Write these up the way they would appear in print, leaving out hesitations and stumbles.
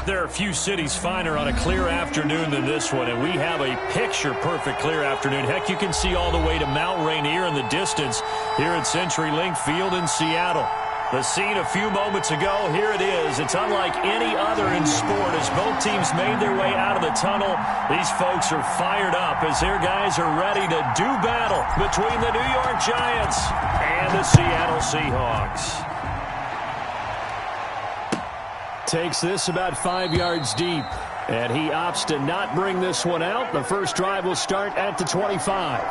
There are few cities finer on a clear afternoon than this one, and we have a picture-perfect clear afternoon. Heck, you can see all the way to Mount Rainier in the distance here at CenturyLink Field in Seattle. The scene a few moments ago, here it is. It's unlike any other in sport as both teams made their way out of the tunnel. These folks are fired up as their guys are ready to do battle between the New York Giants and the Seattle Seahawks. Takes this about 5 yards deep, and he opts to not bring this one out. The first drive will start at the 25.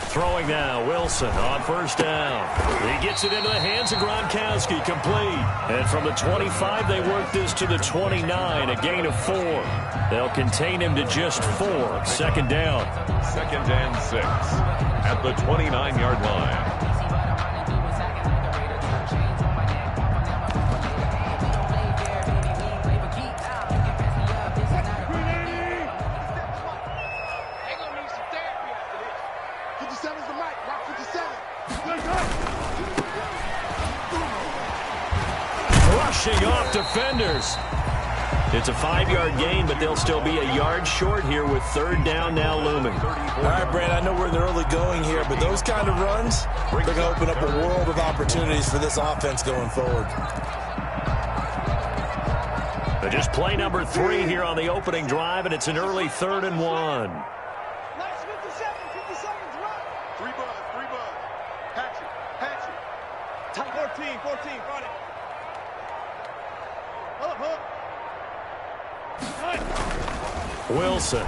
Throwing now, Wilson on first down. He gets it into the hands of Gronkowski, complete. And from the 25, they work this to the 29, a gain of 4. They'll contain him to just 4. Second down. 2nd and 6 at the 29-yard line. Off defenders. It's a 5-yard gain, but they'll still be a yard short here with third down now looming. All right, Brand, I know we're in the early going here, but those kind of runs, they're going to open up a world of opportunities for this offense going forward. But just play number 3 here on the opening drive, and it's an early 3rd and 1. Nice 57, 57's right. 3 bud. Patch it. Tight 14, run it. Wilson.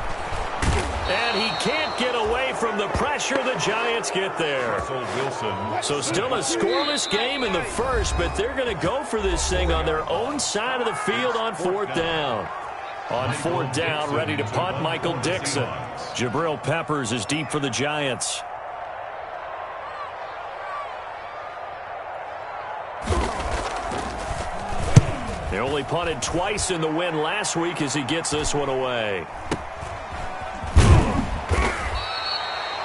And he can't get away from the pressure. The Giants get there. Russell Wilson. So still a scoreless game in the first, but they're going to go for this thing on their own side of the field on 4th down. On 4th down, ready to punt, Michael Dixon. Jabril Peppers is deep for the Giants. They only punted twice in the win last week as he gets this one away.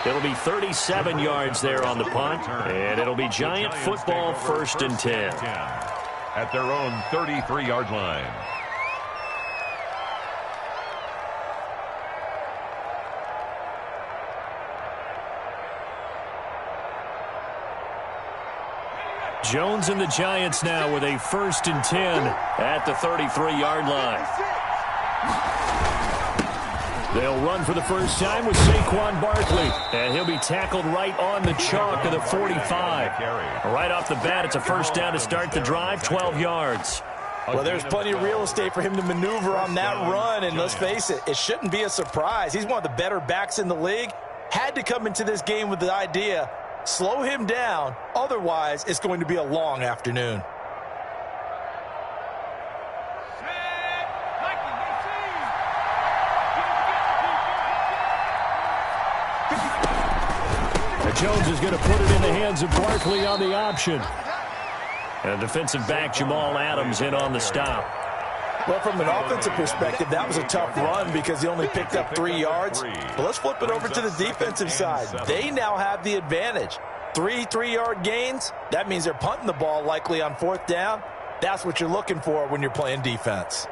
It'll be 37 yards there on the punt, and it'll be Giant football 1st and 10. At their own 33-yard line. Jones and the Giants now with a 1st and 10 at the 33-yard line. They'll run for the first time with Saquon Barkley, and he'll be tackled right on the chalk of the 45. Right off the bat, it's a first down to start the drive, 12 yards. Well, there's plenty of real estate for him to maneuver on that run, and let's face it, it shouldn't be a surprise. He's one of the better backs in the league. Had to come into this game with the idea, slow him down, otherwise it's going to be a long afternoon. Jones is going to put it in the hands of Barkley on the option. And defensive back Jamal Adams in on the stop. Well, from an offensive perspective, that was a tough run because he only picked up 3 yards. But let's flip it over to the defensive side. They now have the advantage. 3 3-yard gains, that means they're punting the ball likely on 4th down. That's what you're looking for when you're playing defense.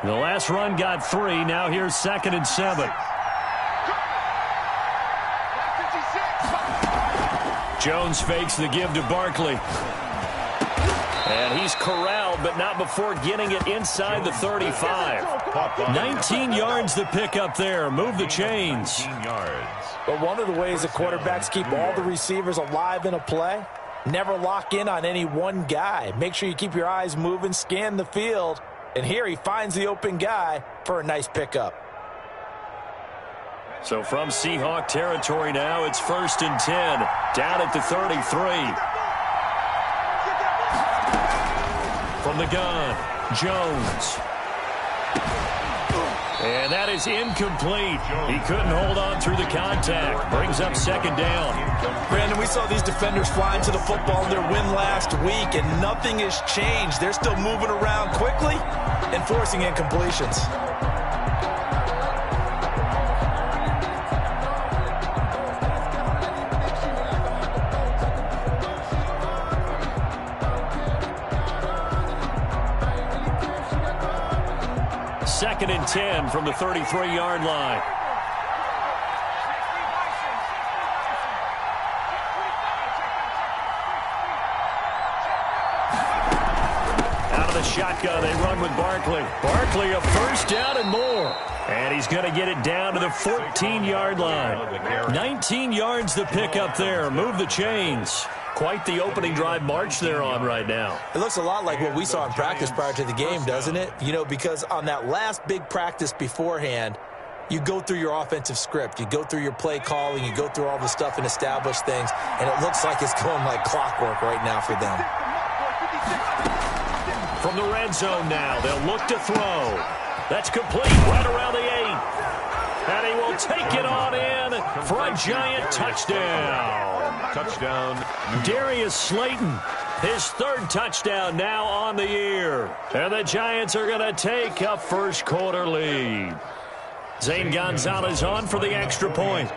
The last run got 3. Now here's 2nd and 7. Jones fakes the give to Barkley. And he's corralled, but not before getting it inside the 35. 19 yards to pick up there. Move the chains. But one of the ways the quarterbacks keep all the receivers alive in a play, never lock in on any one guy. Make sure you keep your eyes moving, scan the field. And here he finds the open guy for a nice pickup. So from Seahawk territory now, it's 1st and 10. Down at the 33. From the gun, Jones. And that is incomplete. He couldn't hold on through the contact. Brings up 2nd down. Brandon, we saw these defenders flying to the football in their win last week, and nothing has changed. They're still moving around quickly and forcing incompletions. Second and 10 from the 33-yard line. Out of the shotgun, they run with Barkley. Barkley, a 1st down and more. And he's going to get it down to the 14-yard line. 19 yards to pick up there. Move the chains. Quite the opening drive march they're on right now. It looks a lot like what we saw in practice prior to the game, doesn't it? You know, because on that last big practice beforehand, you go through your offensive script. You go through your play calling. You go through all the stuff and establish things. And it looks like it's going like clockwork right now for them. From the red zone now, they'll look to throw. That's complete right around the 8. And he will take it on in for a giant touchdown. Touchdown. Darius Slayton, his 3rd touchdown now on the year. And the Giants are going to take a first-quarter lead. Zane Gonzalez on for the extra point.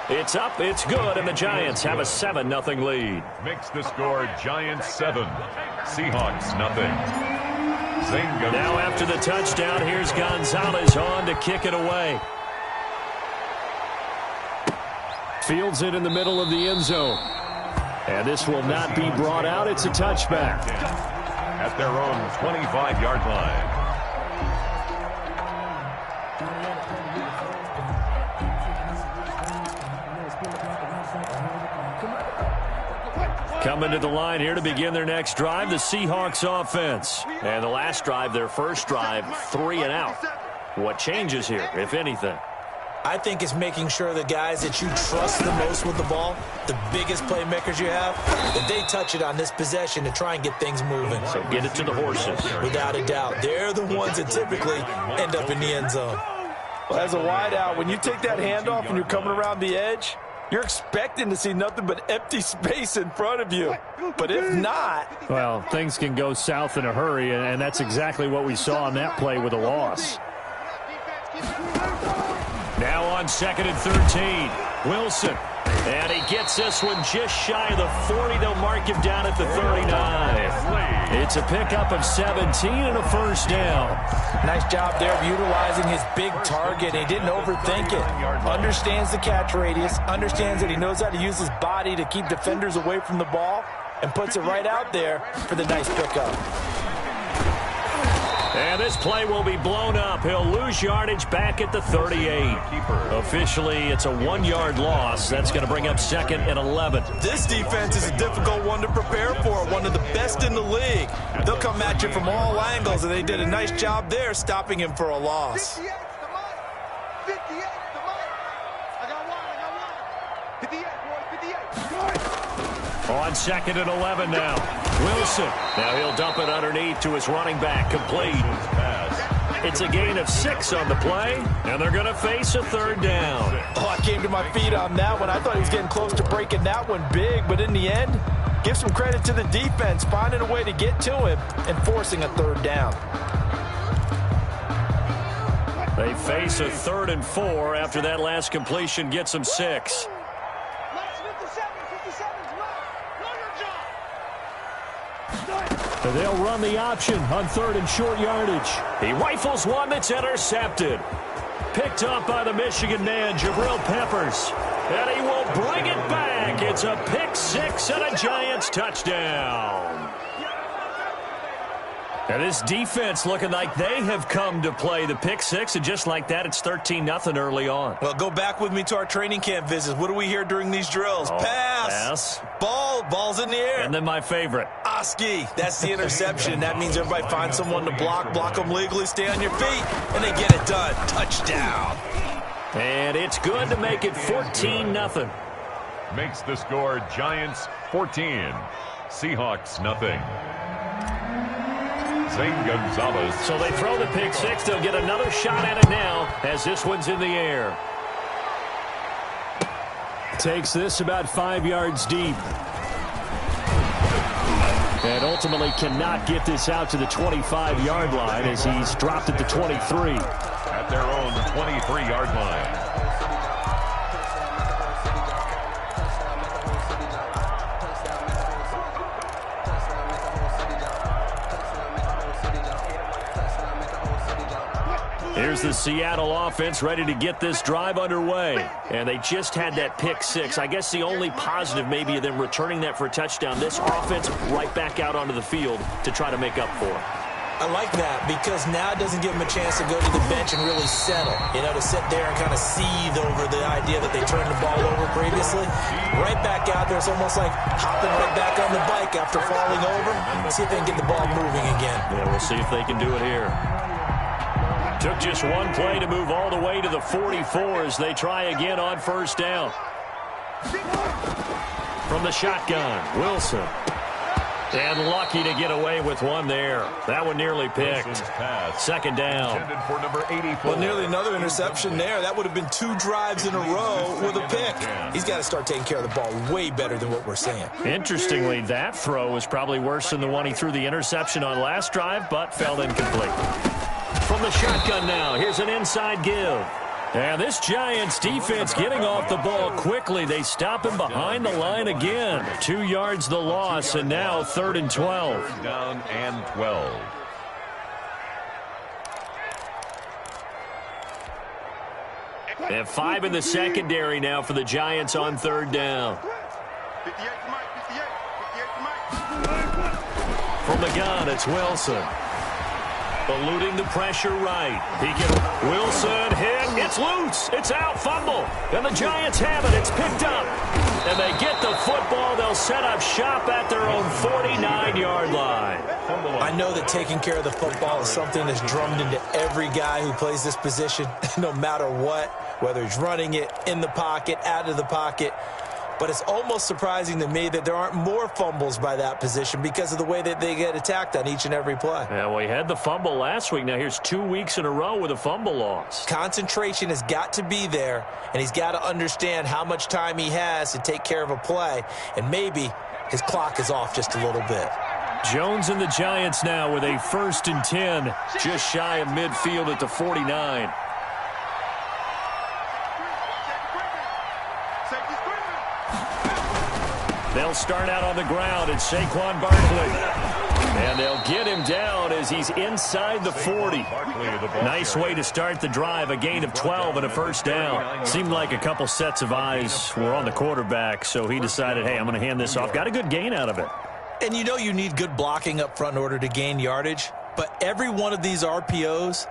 It's up, it's good, and the Giants have a 7-0 lead. Makes the score Giants 7, Seahawks nothing. Now after the touchdown, here's Gonzalez on to kick it away. Fields it in the middle of the end zone. And this will not be brought out. It's a touchback. At their own 25-yard line. Coming to the line here to begin their next drive, the Seahawks offense. And the last drive, their first drive, 3 and out. What changes here, if anything? I think it's making sure the guys that you trust the most with the ball, the biggest playmakers you have, that they touch it on this possession to try and get things moving. So get it to the horses. Without a doubt. They're the ones that typically end up in the end zone. Well, as a wideout, when you take that handoff and you're coming around the edge, you're expecting to see nothing but empty space in front of you. But if not... Well, things can go south in a hurry, and that's exactly what we saw on that play with a loss. Now on 2nd and 13, Wilson. And he gets this one just shy of the 40. They'll mark him down at the 39. It's a pickup of 17 and a first down. Nice job there of utilizing his big target. He didn't overthink it. Understands the catch radius. Understands that he knows how to use his body to keep defenders away from the ball. And puts it right out there for the nice pickup. And this play will be blown up. He'll lose yardage back at the 38. Officially, it's a 1-yard loss. That's going to bring up 2nd and 11. This defense is a difficult one to prepare for, one of the best in the league. They'll come at you from all angles, and they did a nice job there stopping him for a loss. 58 to I got one. 58, boy, 58. On 2nd and 11 now. Wilson. Now he'll dump it underneath to his running back. Complete. It's a gain of 6 on the play, and they're going to face a 3rd down. Oh, I came to my feet on that one. I thought he was getting close to breaking that one big, but in the end, give some credit to the defense, finding a way to get to him and forcing a 3rd down. They face a 3rd and 4 after that last completion gets them 6. They'll run the option on 3rd and short yardage. He rifles one that's intercepted. Picked up by the Michigan man, Jabril Peppers. And he will bring it back. It's a pick 6 and a Giants touchdown. And this defense looking like they have come to play the pick 6, and just like that, it's 13-0 early on. Well, go back with me to our training camp visits. What do we hear during these drills? Pass. Pass. Ball's in the air. And then my favorite. Oski. That's the interception. That means everybody finds someone to block them legally, stay on your feet, and they get it done. Touchdown. And it's good to make it 14-0. Makes the score Giants 14, Seahawks nothing. Zane Gonzalez. So they throw the pick six. They'll get another shot at it now as this one's in the air. Takes this about 5 yards deep. And ultimately cannot get this out to the 25-yard line as he's dropped at the 23. At their own 23-yard line. Here's the Seattle offense ready to get this drive underway. And they just had that pick six. I guess the only positive maybe of them returning that for a touchdown. This offense right back out onto the field to try to make up for it. I like that because now it doesn't give them a chance to go to the bench and really settle. You know, to sit there and kind of seethe over the idea that they turned the ball over previously. Right back out there. It's almost like hopping right back on the bike after falling over. See if they can get the ball moving again. Yeah, we'll see if they can do it here. Took just one play to move all the way to the 44 as they try again on first down. From the shotgun, Wilson. And lucky to get away with one there. That one nearly picked. Second down. For number 84. Well, nearly another interception there. That would have been 2 drives in a row with a pick. He's got to start taking care of the ball way better than what we're saying. Interestingly, that throw was probably worse than the one he threw the interception on last drive, but fell incomplete. From the shotgun now, here's an inside give. And this Giants defense getting off the ball quickly. They stop him behind the line again. 2 yards the loss, and now 3rd and 12. Third down and 12. They have 5 in the secondary now for the Giants on 3rd down. 58 to Mike, 58 to Mike. From the gun, it's Wilson. Eluding the pressure right. Wilson hit. It's loose. It's out. Fumble. And the Giants have it. It's picked up. And they get the football. They'll set up shop at their own 49-yard line. I know that taking care of the football is something that's drummed into every guy who plays this position, no matter what, whether he's running it, in the pocket, out of the pocket. But it's almost surprising to me that there aren't more fumbles by that position because of the way that they get attacked on each and every play. Yeah, well, he had the fumble last week. Now here's 2 weeks in a row with a fumble loss. Concentration has got to be there, and he's got to understand how much time he has to take care of a play, and maybe his clock is off just a little bit. Jones and the Giants now with a 1st and 10, just shy of midfield at the 49. They'll start out on the ground. It's Saquon Barkley. And they'll get him down as he's inside the 40. Nice way to start the drive. A gain of 12 and a 1st down. Seemed like a couple sets of eyes were on the quarterback, so he decided, hey, I'm going to hand this off. Got a good gain out of it. And you know you need good blocking up front in order to gain yardage. But every one of these RPOs,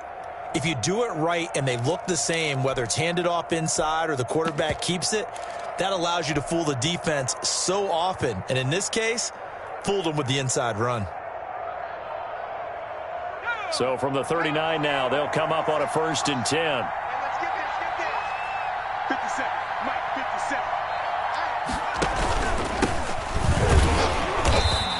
if you do it right and they look the same, whether it's handed off inside or the quarterback keeps it, that allows you to fool the defense so often. And in this case, fooled them with the inside run. So from the 39 now, they'll come up on a 1st and 10. Let's get this. 57. Mike, 57.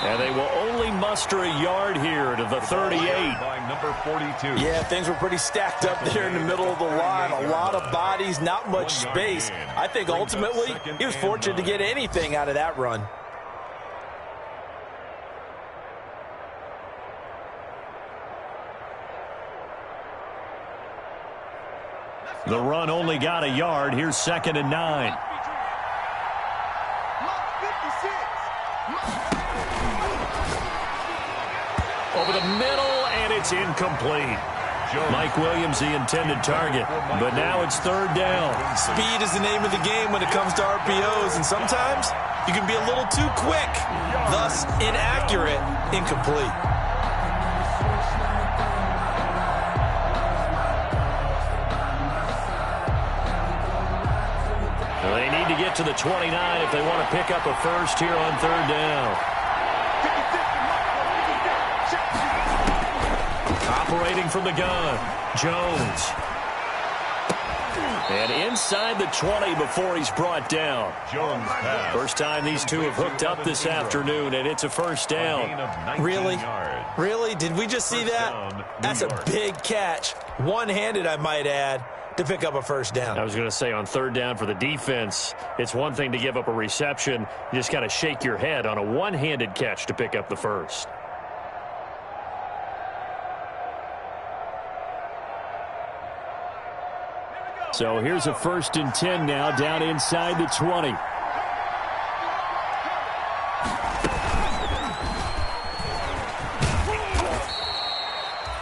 And they will only muster a yard here to the 38. By number 42. Yeah, things were pretty stacked up there in the middle of the line. A lot of bodies, not much space. I think ultimately he was fortunate to get anything out of that run. The run only got a yard. Here's 2nd and 9. Over the middle, and it's incomplete. Mike Williams, the intended target. But now it's 3rd down. Speed is the name of the game when it comes to RPOs, and sometimes you can be a little too quick, thus inaccurate, incomplete. They need to get to the 29 if they want to pick up a first here on third down. Operating from the gun, Jones. And inside the 20 before he's brought down. Jones pass. First time these two have hooked up this afternoon, and it's a first down. Really? Really? Did we just see that? That's a big catch. One-handed, I might add, to pick up a first down. I was going to say on third down for the defense, it's one thing to give up a reception. You just got to shake your head on a one-handed catch to pick up the first. So here's a 1st and 10 now, down inside the 20.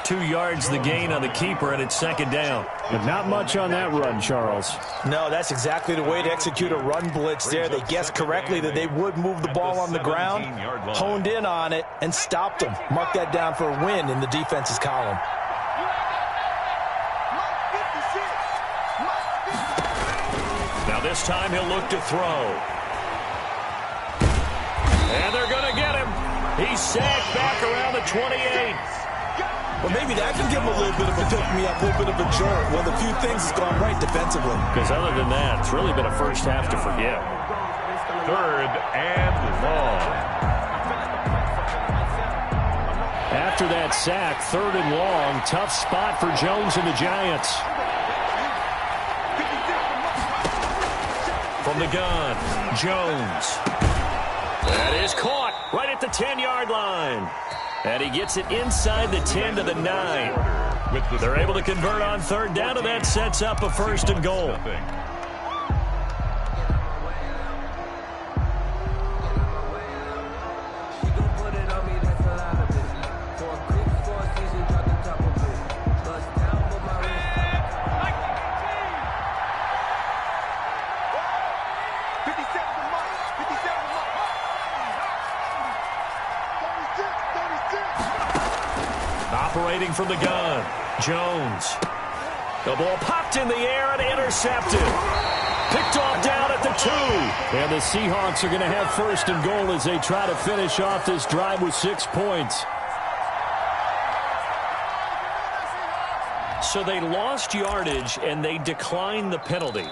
Two yards the gain on the keeper, and it's second down. But not much on that run, Charles. No, that's exactly the way to execute a run blitz there. They guessed correctly that they would move the ball on the ground, honed in on it, and stopped them. Mark that down for a win in the defense's column. Now this time he'll look to throw. And they're going to get him. He's sacked back around the 28. Well, maybe that can give him a little bit of a pick-me-up, a little bit of a jolt. Well, the few things has gone right defensively. Because other than that, it's really been a first half to forget. Third and long. After that sack, 3rd and long, tough spot for Jones and the Giants. From the gun, Jones. That is caught right at the 10-yard line. And he gets it inside the 10 to the 9. They're able to convert on third down, and that sets up a 1st and goal. Operating from the gun, Jones. The ball popped in the air and intercepted. Picked off down at the 2. And the Seahawks are going to have 1st and goal as they try to finish off this drive with 6 points. So they lost yardage and they declined the penalty.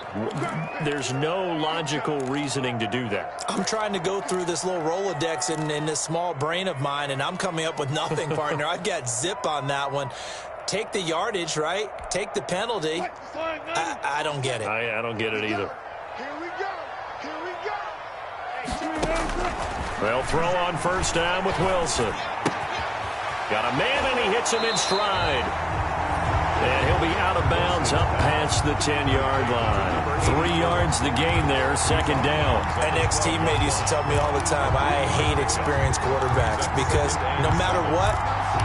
There's no logical reasoning to do that. I'm trying to go through this little Rolodex in this small brain of mine, and I'm coming up with nothing, partner. I've got zip on that one. Take the yardage, right? Take the penalty. I don't get it. I don't get it either. Here we go. Here we go. They'll throw on first down with Wilson. Got a man, and he hits him in stride. And he'll be out of bounds up past the 10-yard line. 3 yards the gain there, second down. An ex-teammate used to tell me all the time, I hate experienced quarterbacks because no matter what,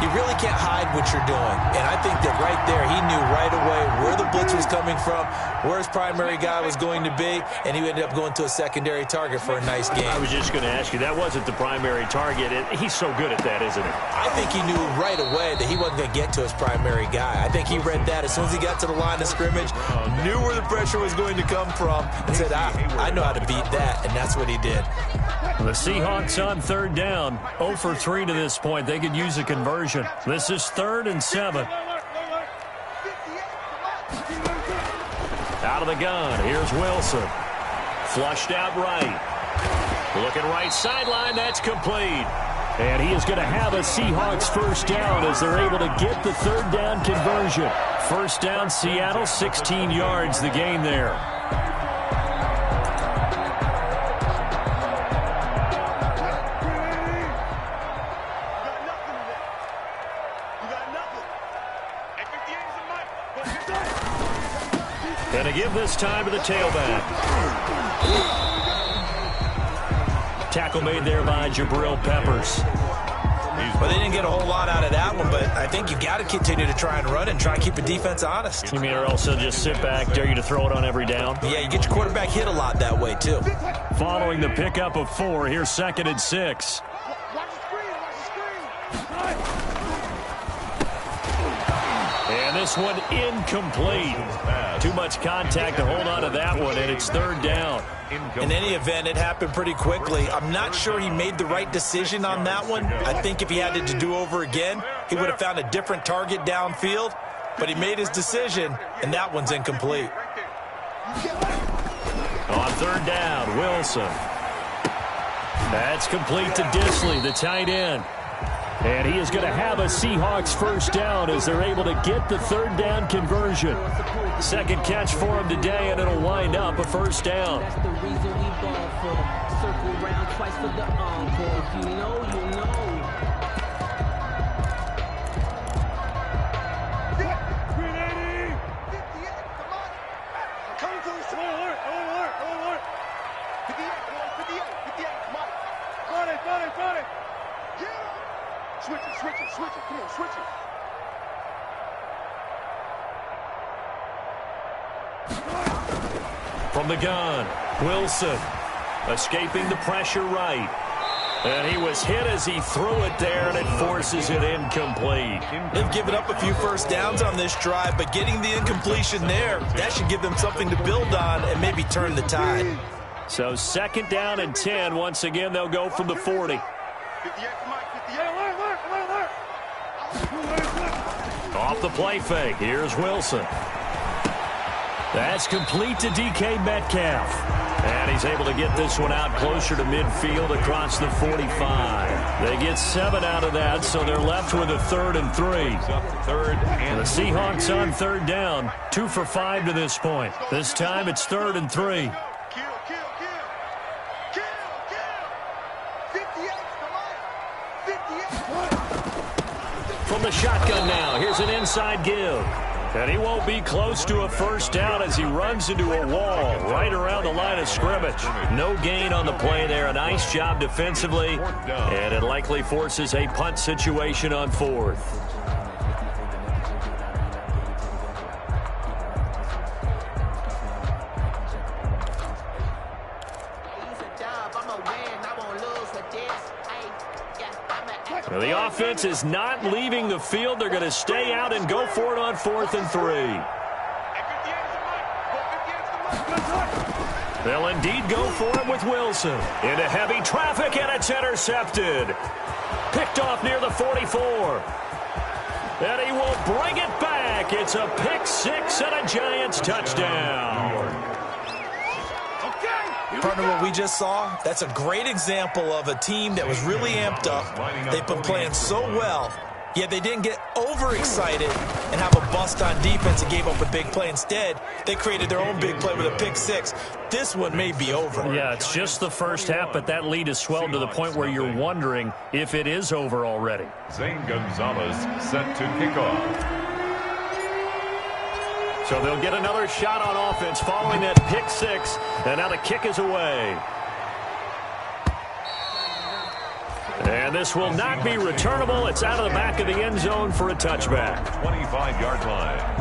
you really can't hide what you're doing. And I think that right there, he knew right away where the blitz was coming from, where his primary guy was going to be, and he ended up going to a secondary target for a nice game. I was just going to ask you, that wasn't the primary target. He's so good at that, isn't he? I think he knew right away that he wasn't going to get to his primary guy. I think he read that as soon as he got to the line of scrimmage, knew where the pressure was going to come from, and said, I know how to beat that, and that's what he did. The Seahawks on third down, 0 for 3 to this point. They could use a conversion. This is 3rd and 7. Out of the gun, here's Wilson. Flushed out right. Looking right sideline, that's complete. And he is going to have a Seahawks first down as they're able to get the third down conversion. First down, Seattle, 16 yards the gain there. And to give this time to the tailback. Tackle made there by Jabril Peppers. Well, they didn't get a whole lot out of that one, but I think you've got to continue to try and run it and try and keep the defense honest. You mean or else they'll just sit back, dare you to throw it on every down? Yeah, you get your quarterback hit a lot that way, too. Following the pickup of 4, here's 2nd and 6. And this one incomplete. Too much contact to hold on to that one, and it's third down. In any event, it happened pretty quickly. I'm not sure he made the right decision on that one. I think if he had it to do over again, he would have found a different target downfield. But he made his decision, and that one's incomplete. On third down, Wilson. That's complete to Disley, the tight end. And he is going to have a Seahawks first down as they're able to get the third down conversion. Second catch for him today, and it'll wind up a first down. That's the reason we ball for. Circle round twice for the encore. If you know, you know. Switch it. Come on, switch it. From the gun, Wilson escaping the pressure right. And he was hit as he threw it there, and it forces it incomplete. They've given up a few first downs on this drive, but getting the incompletion there, that should give them something to build on and maybe turn the tide. So second down and 10. Once again, they'll go from the 40. Off the play fake. Here's Wilson. That's complete to DK Metcalf. And he's able to get this one out closer to midfield across the 45. They get 7 out of that, so they're left with a 3rd and 3. The Seahawks on third down, 2 for 5 to this point. This time it's 3rd and 3. From the shotgun now, here's an inside give. And he won't be close to a first down as he runs into a wall right around the line of scrimmage. No gain on the play there. A nice job defensively. And it likely forces a punt situation on 4th. The offense is not leaving the field. They're going to stay out and go for it on 4th and 3. They'll indeed go for it with Wilson. Into heavy traffic, and it's intercepted. Picked off near the 44. And he will bring it back. It's a pick 6 and a Giants touchdown. Partner, what we just saw, that's a great example of a team that was really amped up. They've been playing so well, yet they didn't get overexcited and have a bust on defense and gave up a big play. Instead, they created their own big play with a pick 6. This one may be over. Yeah, it's just the first half, but that lead has swelled to the point where you're wondering if it is over already. Zane Gonzalez set to kick off. So they'll get another shot on offense following that pick 6, and now the kick is away. And this will not be returnable. It's out of the back of the end zone for a touchback. 25-yard line.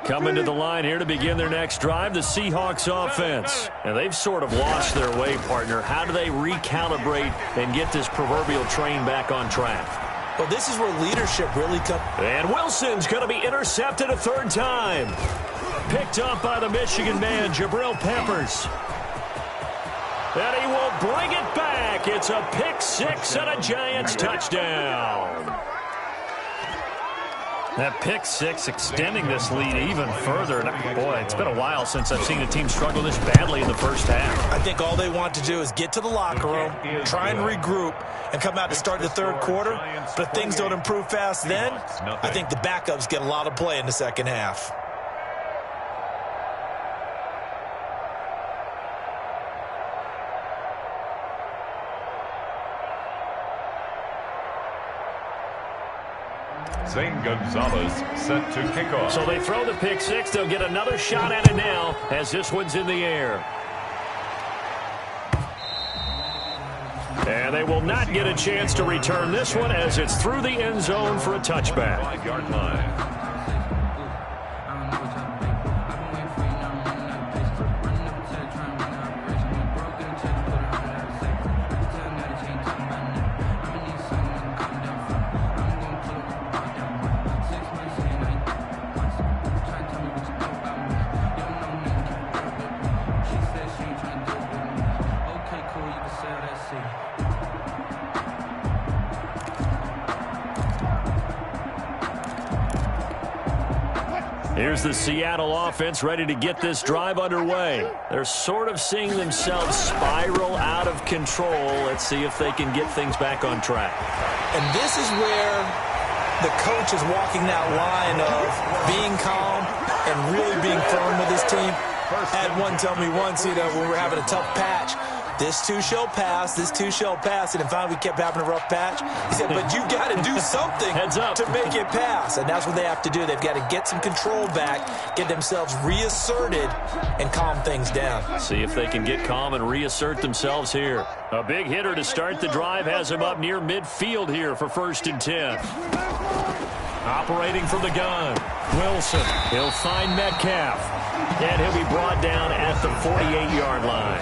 Coming to the line here to begin their next drive, the Seahawks offense. And they've sort of lost their way, partner. How do they recalibrate and get this proverbial train back on track? Well, this is where leadership really comes. And Wilson's going to be intercepted a 3rd time. Picked up by the Michigan man, Jabril Peppers. And he will bring it back. It's a pick 6 and a Giants touchdown. That pick 6 extending this lead even further. And boy, it's been a while since I've seen a team struggle this badly in the first half. I think all they want to do is get to the locker room, try and regroup, and come out to start the 3rd quarter. But if things don't improve fast then, I think the backups get a lot of play in the second half. Zane Gonzalez set to kick off. So they throw the pick 6. They'll get another shot at it now as this one's in the air. And they will not get a chance to return this one as it's through the end zone for a touchback. 5-yard line. Here's the Seattle offense ready to get this drive underway. They're sort of seeing themselves spiral out of control. Let's see if they can get things back on track. And this is where the coach is walking that line of being calm and really being firm with his team. I had one tell me once, when we were having a tough patch, this too shall pass, this too shall pass. And finally we kept having a rough patch. He said, but you got to do something to make it pass. And that's what they have to do. They've got to get some control back, get themselves reasserted, and calm things down. See if they can get calm and reassert themselves here. A big hitter to start the drive has him up near midfield here for 1st and 10. Operating from the gun, Wilson. He'll find Metcalf. And he'll be brought down at the 48-yard line.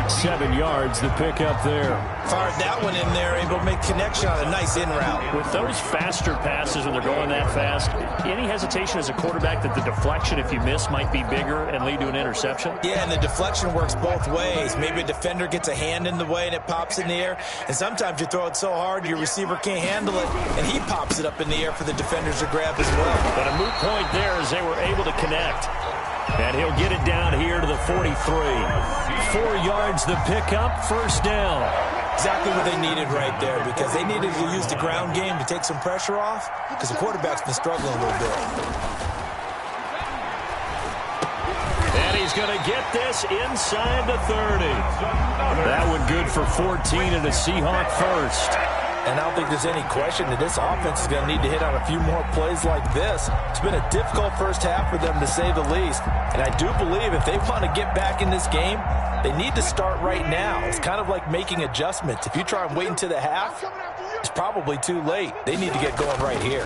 7 yards, the pickup there. Fired that one in there, able to make connection on a nice in route. With those faster passes when they're going that fast, any hesitation as a quarterback that the deflection, if you miss, might be bigger and lead to an interception? Yeah, and the deflection works both ways. Maybe a defender gets a hand in the way and it pops in the air. And sometimes you throw it so hard your receiver can't handle it, and he pops it up in the air for the defenders to grab as well. But a moot point there as they were able to connect. And he'll get it down here to the 43. 4 yards the pickup, 1st down. Exactly what they needed right there, because they needed to use the ground game to take some pressure off, because the quarterback's been struggling a little bit. And he's going to get this inside the 30. That one good for 14 and a Seahawk first. And I don't think there's any question that this offense is going to need to hit on a few more plays like this. It's been a difficult first half for them, to say the least. And I do believe if they want to get back in this game, they need to start right now. It's kind of like making adjustments. If you try and wait until the half, it's probably too late. They need to get going right here.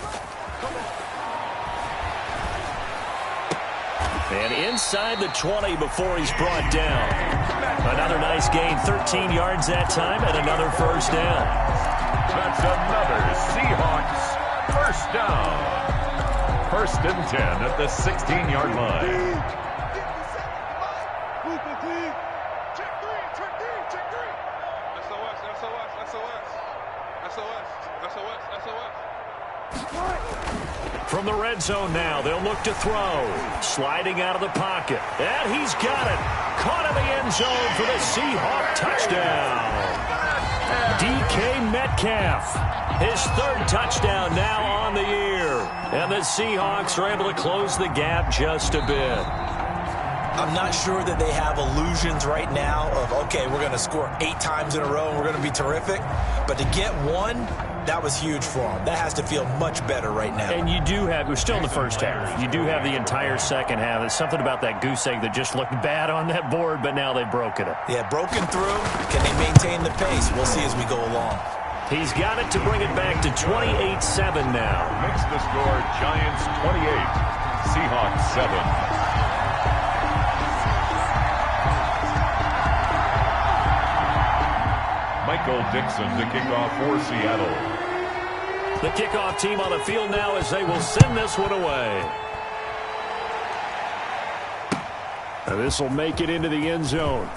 And inside the 20 before he's brought down. Another nice gain, 13 yards that time, and another 1st down. That's another Seahawks 1st down. 1st and 10 at the 16-yard line. Check three. SOS. From the red zone now, they'll look to throw. Sliding out of the pocket. And he's got it. Caught in the end zone for the Seahawk touchdown. DK Metcalf, his 3rd touchdown now on the year. And the Seahawks are able to close the gap just a bit. I'm not sure that they have illusions right now of, okay, we're going to score 8 times in a row and we're going to be terrific. But to get one, that was huge for them. That has to feel much better right now. And you do have, we're still in the first half. You do have the entire second half. There's something about that goose egg that just looked bad on that board, but now they've broken it. Yeah, broken through. Can they maintain the pace? We'll see as we go along. He's got it to bring it back to 28-7 now. Makes the score Giants 28, Seahawks 7. Michael Dixon to kick off for Seattle. The kickoff team on the field now as they will send this one away. This will make it into the end zone.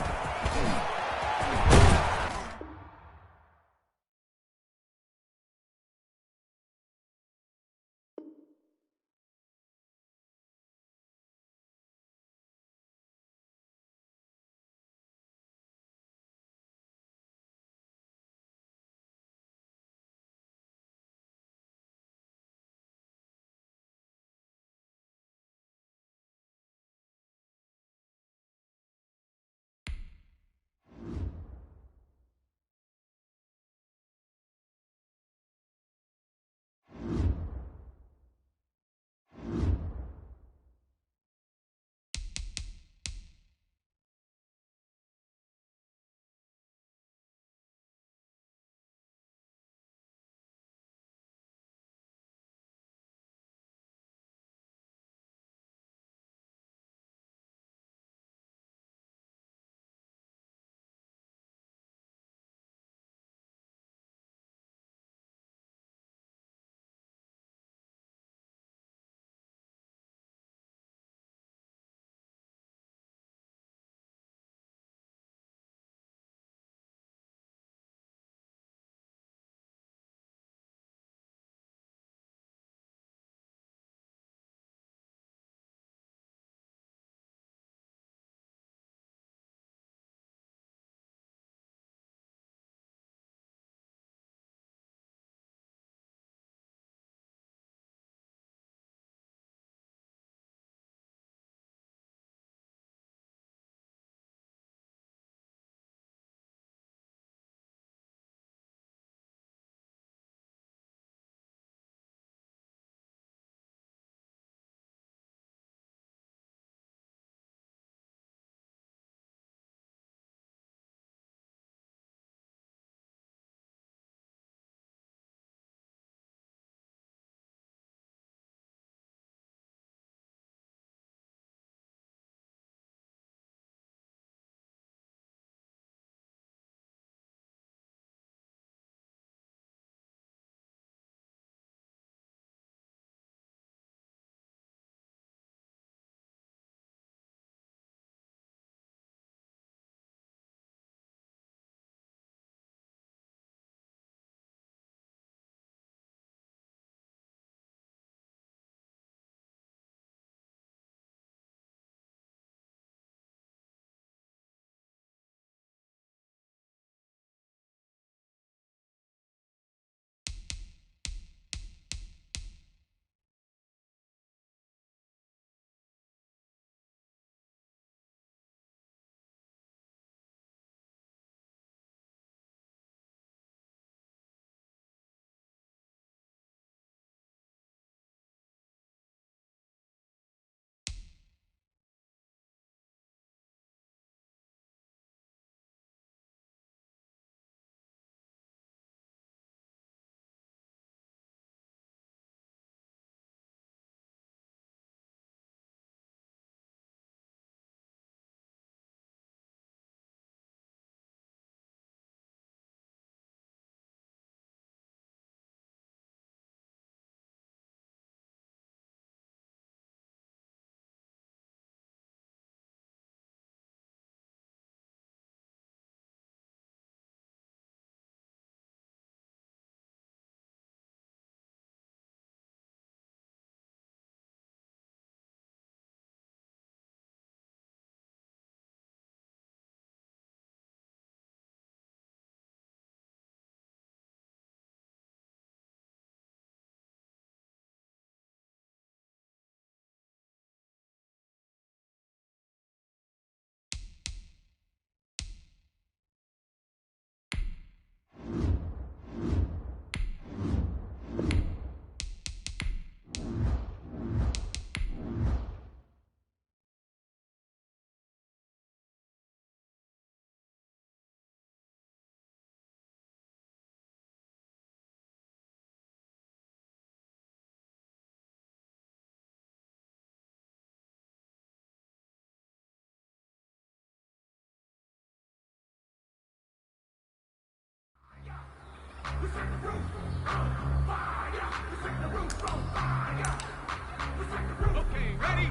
Okay, ready?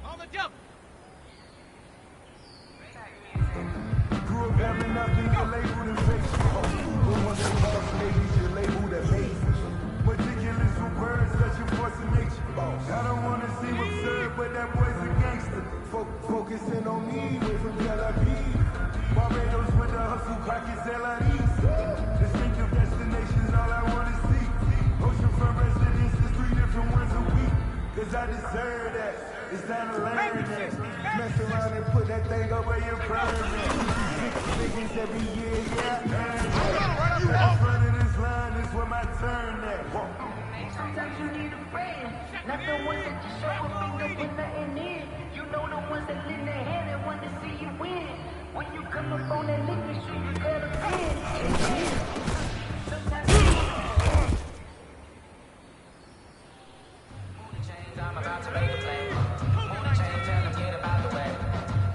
On the double. Grew up having nothing to label and face. But one day boss ladies, you label that face. Meticulous with words, such a force of nature. I don't wanna seem absurd, but that boy's a gangster. Focusing on me, way from Tel Aviv. Barbados with the hustle, pockets LIDs. Distinctive destinations, all I wanna see. Oceanfront residences, 3 different ones a week. Cause I deserve that. It's time to learn that. Mess around and put that thing up where you're burning. 6 figures every year, yeah, I earned that. In front of this line is where my turn at. Sometimes you need a friend, not the ones that just show up and don't put nothing in. You know the ones that lend their hand and want to see you win. When you come up on that liquor, shoot, you gotta win. Sometimes I'm about to make a play. Move the chains, tell them get about the way.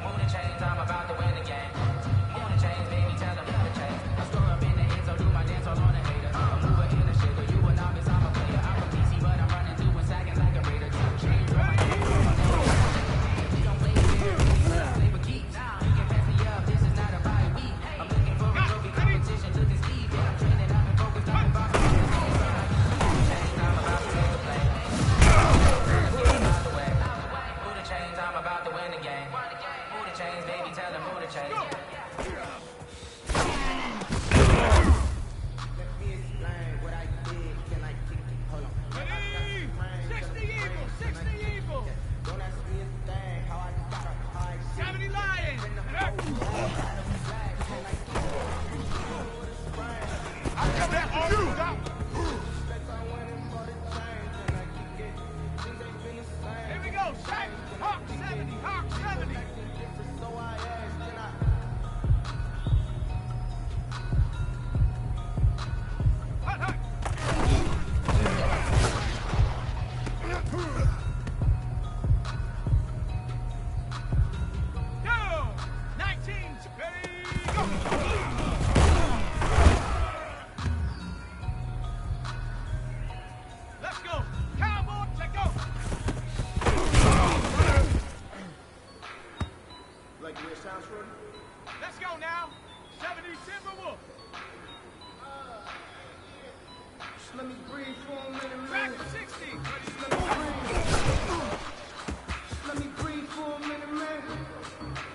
Move the chains, I'm about to win the game. Move the chains, baby, tell them move the chains. I store up in the end, so do my dance all on a hater. I'm moving in the shit, but you a novice, I'm a player. I'm from DC, but I'm running through and sagging like a raider. Chains on my neck, we don't play fair. Play for keeps. You can pass me up, this is not a bye week. I'm looking for a trophy competition, looking Steve. Yeah, I'm training, I've been focused, I've been boxing. Move the chains, I'm about to make a play. I'm about to win the game. Move the chains, baby, tell them move the chains. Let me explain what I did. Can I kick it? Hold on. Ready? 60 evil, 60 evil. Don't ask me a thing. How I got a high 70 lions. I come back on you. Here we go, Shaq. Hawk 70, Hawk 70. Hot, hot. Go! 19, ready, go! Let's go. Cowboy, let go. Like the way it sounds, Shorty? Let's go now. 70 Timberwolf. Just let me breathe for a minute, Back man. to 60. Just let me breathe for a minute, man.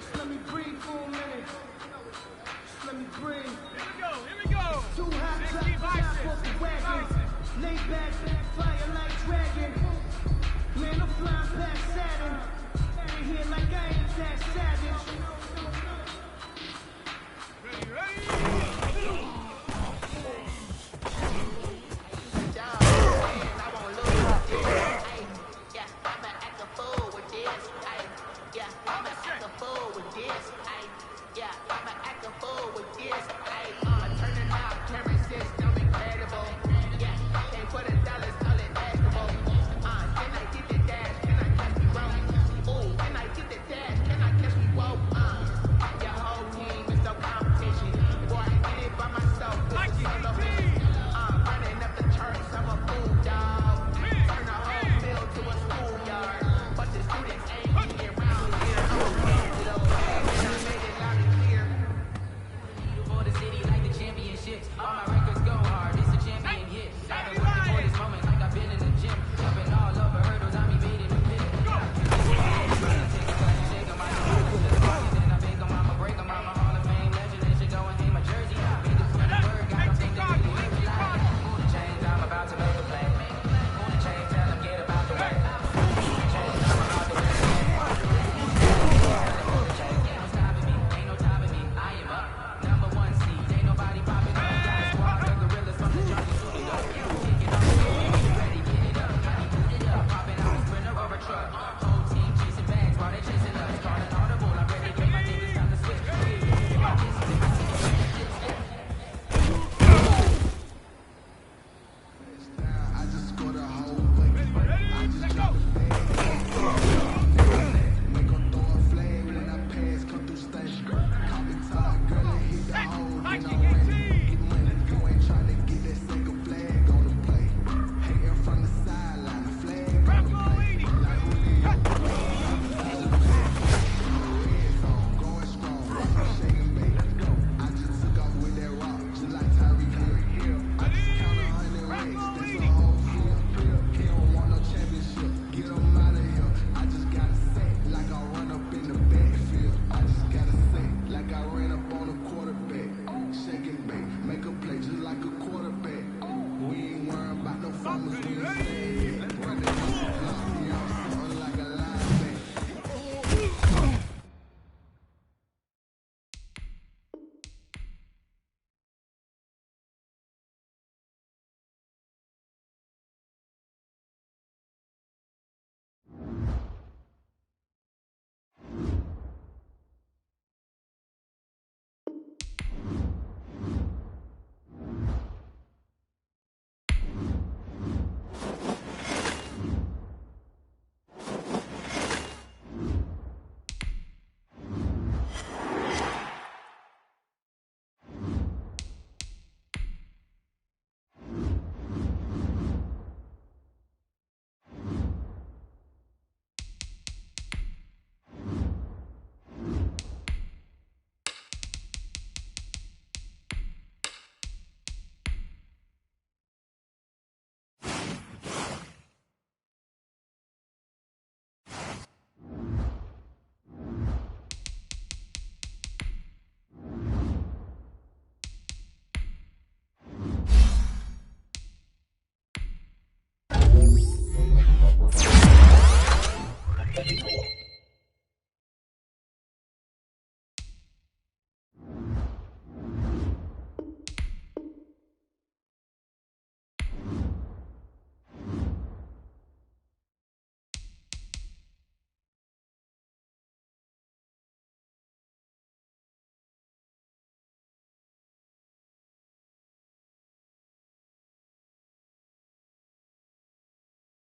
Just let me breathe for a minute. Just let me breathe. Here we go, here we go. 2 hot 60 drops, top biceps. off the wagon. 60 Lay back, fire like dragon. Man, I'm flying past Saturn. Ain't here like I ain't that savage. Ready, ready.